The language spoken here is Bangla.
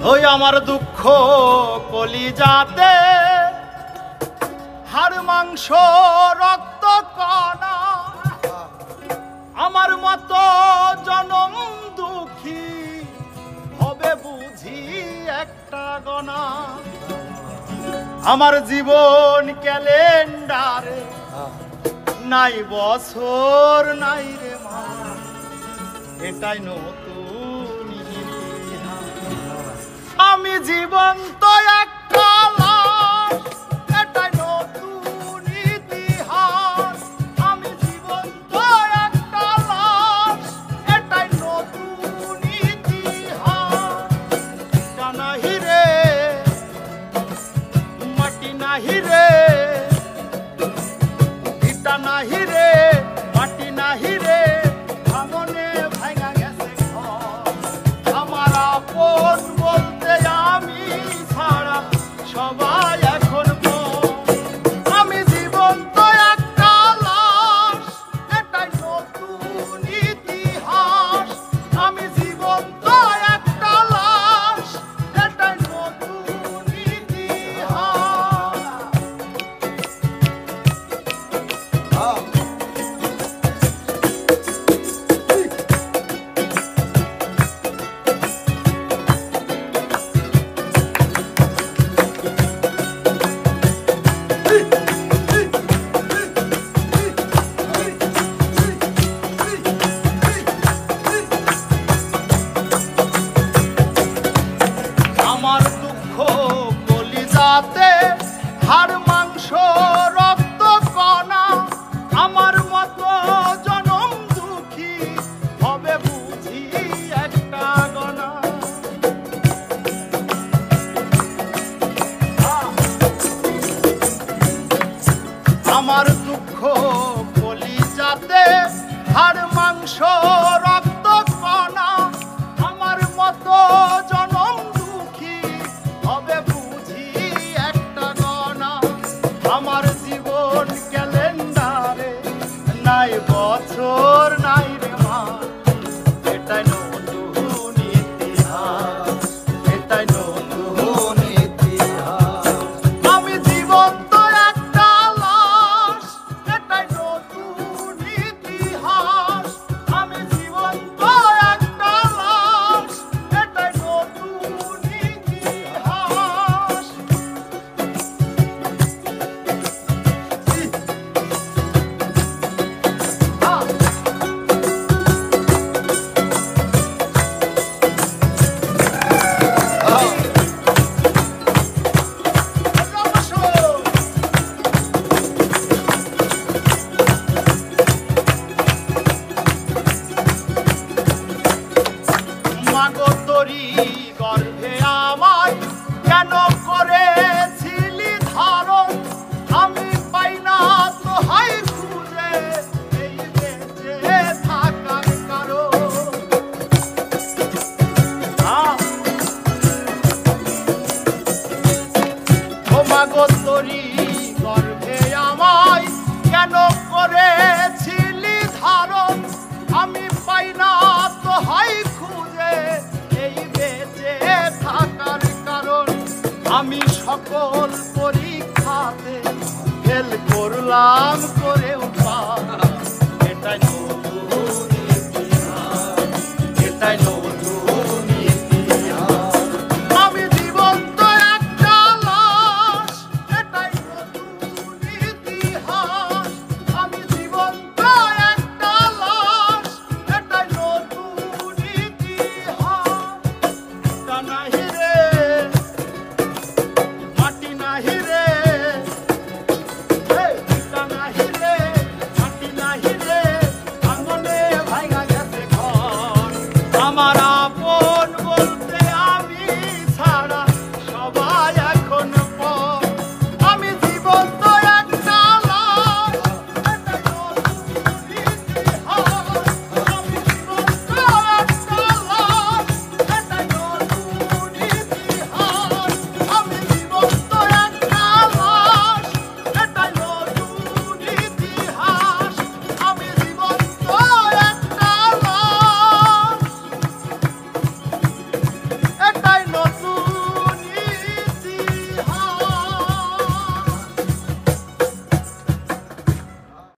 ওই আমার দুঃখ কলিজাতে হাড় মাংস রক্ত কণা, আমার মতো জনম দুঃখী হবে বুঝি একটা গনা। আমার জীবন ক্যালেন্ডারে নাই বছর নাই রে মা, এটাই নতুন ইতিহাস। আমি জীবন্ত একটা লাশ, এটাই নতুন ইতিহাস। আমি জীবন্ত একটা লাশ, এটাই নতুন ইতিহাস। ইটা নাহি রে মাটি নাহি রে, ইটা নাহি রে মাটি নাহি রে, ভাঙনে ভাঙা গেছে ঘর। আমার আপন বলতে আমি ছাড়া সবাই এখন পর। আমি জীবন্ত একটা লাশ, এটাই নতুন ইতিহাস। আমি জীবন্ত একটা লাশ, এটাই নতুন ইতিহাস। আমার দুঃখ কলিজাতে হাড় মাংস রক্ত কণা, আমার মতো জনম দুঃখী হবে বুঝি একটা গনা। আমার দুঃখ কলিজাতে হাড় মাংস রক্ত কণা, আমার মতো জনম দুঃখী হবে বুঝি একটা গনা। আমার জীবন ক্যালেন্ডারে নাই বছর নাই রে মা, এটাই নতুন ইতিহাস, এটাই নতুন ইতিহাস। আমি জীবন্ত একটা লাশ, এটাই নতুন ইতিহাস। আমি জীবন্ত একটা লাশ, এটাই নতুন ইতিহাস। মাগো তোরি গর্ভে আমায় কেন করেছিলি ধারণ, আমি পাই না তো হাই খুঁজে এই বেঁচে থাকার কারণ। ও মাগো তোরি গর্ভে আমায় কেন করেছিলি ধারণ, আমি পাই না তো হাই খুঁজে এই বেঁচে থাকার কারণ। আমি সকল পরীক্ষাতে ফেল করলাম করেও পাস, এটাই নতুন ইতিহাস, এটাই